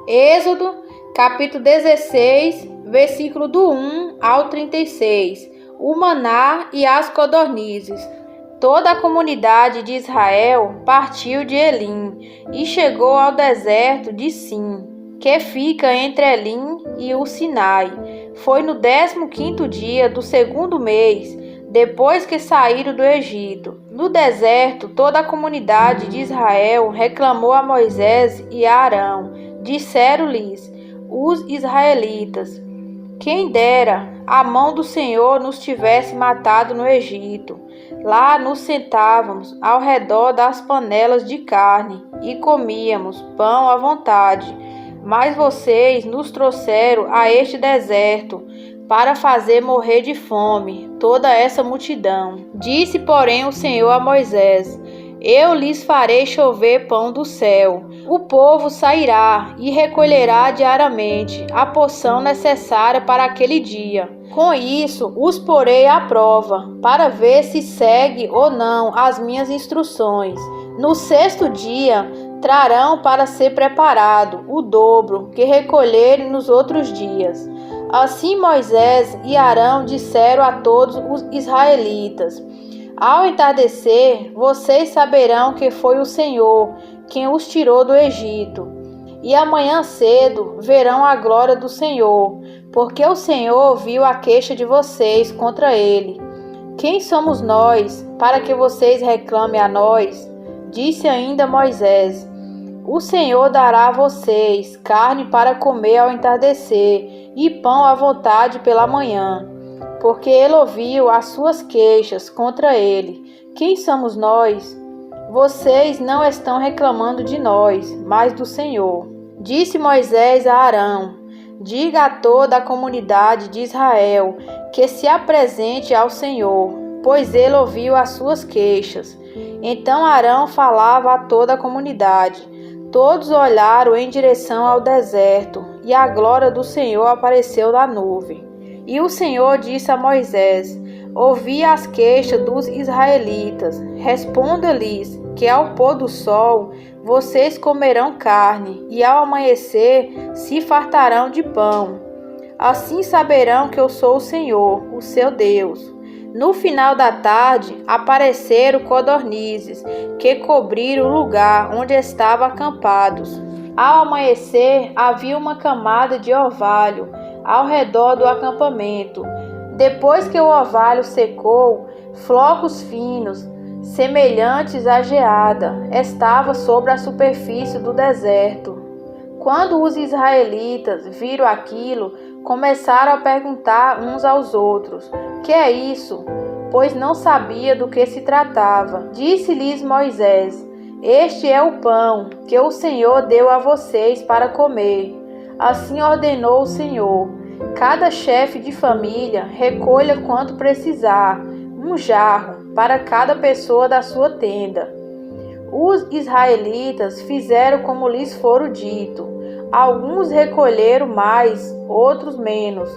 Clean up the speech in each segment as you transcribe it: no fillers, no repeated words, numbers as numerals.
Êxodo, capítulo 16, versículo do 1 ao 36. O maná e as codornizes. Toda a comunidade de Israel partiu de Elim e chegou ao deserto de Sim, que fica entre Elim e o Sinai. Foi no 15º dia do segundo mês, depois que saíram do Egito. No deserto, toda a comunidade de Israel reclamou a Moisés e a Arão. Disseram-lhes os israelitas: quem dera a mão do Senhor nos tivesse matado no Egito. Lá nos sentávamos ao redor das panelas de carne e comíamos pão à vontade. Mas vocês nos trouxeram a este deserto para fazer morrer de fome toda essa multidão. Disse, porém, o Senhor a Moisés: eu lhes farei chover pão do céu. O povo sairá e recolherá diariamente a porção necessária para aquele dia. Com isso, os porei à prova, para ver se segue ou não as minhas instruções. No sexto dia, trarão para ser preparado o dobro que recolherem nos outros dias. Assim Moisés e Arão disseram a todos os israelitas: ao entardecer, vocês saberão que foi o Senhor quem os tirou do Egito. E amanhã cedo verão a glória do Senhor, porque o Senhor viu a queixa de vocês contra ele. Quem somos nós, para que vocês reclamem a nós? Disse ainda Moisés: o Senhor dará a vocês carne para comer ao entardecer e pão à vontade pela manhã, porque ele ouviu as suas queixas contra ele. Quem somos nós? Vocês não estão reclamando de nós, mas do Senhor. Disse Moisés a Arão: diga a toda a comunidade de Israel que se apresente ao Senhor, pois ele ouviu as suas queixas. Então Arão falava a toda a comunidade. Todos olharam em direção ao deserto, e a glória do Senhor apareceu na nuvem. E o Senhor disse a Moisés: ouvi as queixas dos israelitas. Responda-lhes que ao pôr do sol vocês comerão carne, e ao amanhecer se fartarão de pão. Assim saberão que eu sou o Senhor, o seu Deus. No final da tarde apareceram codornizes, que cobriram o lugar onde estavam acampados. Ao amanhecer havia uma camada de orvalho ao redor do acampamento. Depois que o orvalho secou, flocos finos, semelhantes à geada, estavam sobre a superfície do deserto. Quando os israelitas viram aquilo, começaram a perguntar uns aos outros: que é isso? Pois não sabia do que se tratava. Disse-lhes Moisés: este é o pão que o Senhor deu a vocês para comer. Assim ordenou o Senhor: cada chefe de família recolha quanto precisar, um jarro para cada pessoa da sua tenda. Os israelitas fizeram como lhes fora dito. Alguns recolheram mais, outros menos.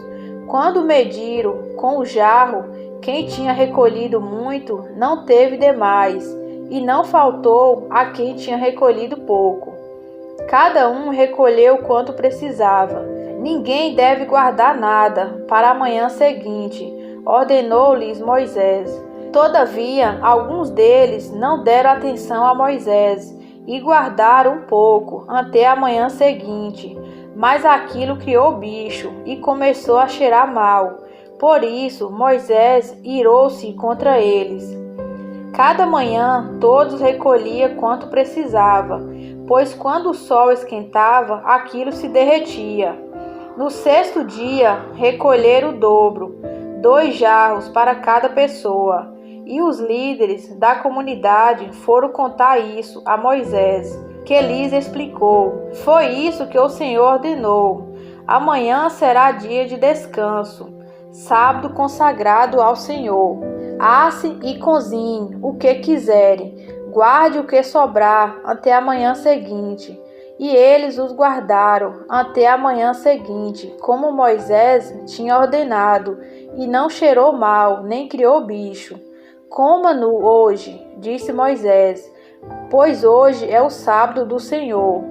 Quando mediram com o jarro, quem tinha recolhido muito não teve demais, e não faltou a quem tinha recolhido pouco. Cada um recolheu quanto precisava. Ninguém deve guardar nada para a manhã seguinte, ordenou-lhes Moisés. Todavia, alguns deles não deram atenção a Moisés e guardaram um pouco até a manhã seguinte. Mas aquilo criou bicho e começou a cheirar mal. Por isso, Moisés irou-se contra eles. Cada manhã, todos recolhiam quanto precisava, pois quando o sol esquentava, aquilo se derretia. No sexto dia, recolheram o dobro, 2 jarros para cada pessoa. E os líderes da comunidade foram contar isso a Moisés, que lhes explicou: foi isso que o Senhor ordenou. Amanhã será dia de descanso, sábado consagrado ao Senhor. Asse e cozinhe o que quiserem, guarde o que sobrar até a manhã seguinte. E eles os guardaram até a manhã seguinte, como Moisés tinha ordenado, e não cheirou mal, nem criou bicho. Coma-no hoje, disse Moisés, pois hoje é o sábado do Senhor.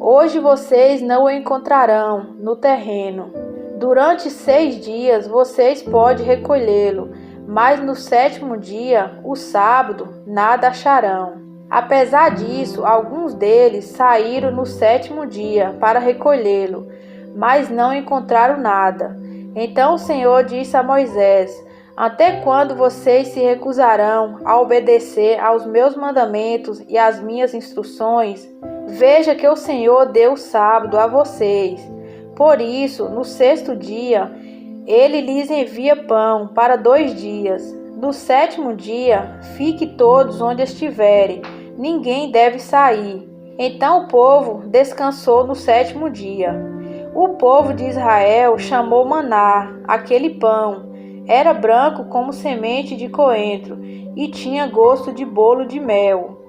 Hoje vocês não o encontrarão no terreno. Durante 6 dias vocês podem recolhê-lo, mas no 7º dia, o sábado, nada acharão. Apesar disso, alguns deles saíram no 7º dia para recolhê-lo, mas não encontraram nada. Então o Senhor disse a Moisés: Até quando vocês se recusarão a obedecer aos meus mandamentos e às minhas instruções? Veja que o Senhor deu o sábado a vocês. Por isso, no 6º dia, ele lhes envia pão para 2 dias. No 7º dia, fique todos onde estiverem. Ninguém deve sair. Então o povo descansou no 7º dia. O povo de Israel chamou maná, aquele pão. Era branco como semente de coentro e tinha gosto de bolo de mel.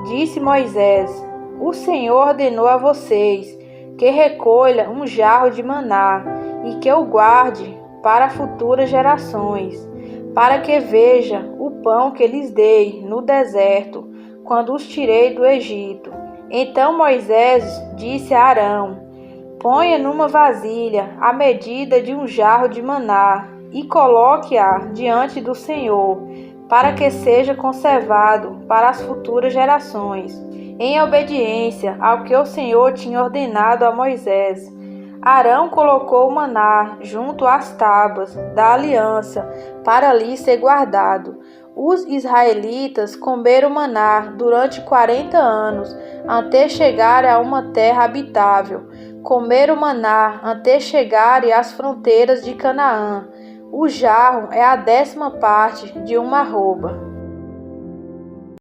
Disse Moisés: O Senhor ordenou a vocês que recolha um jarro de maná e que o guarde para futuras gerações, para que veja o pão que lhes dei no deserto, quando os tirei do Egito. Então Moisés disse a Arão: Ponha numa vasilha a medida de um jarro de maná e coloque-a diante do Senhor, para que seja conservado para as futuras gerações, em obediência ao que o Senhor tinha ordenado a Moisés. Arão colocou o maná junto às tábuas da aliança, para ali ser guardado. Os israelitas comeram maná durante 40 anos, até chegar a uma terra habitável. Comeram maná até chegarem às fronteiras de Canaã. O jarro é a 10ª parte de uma arroba.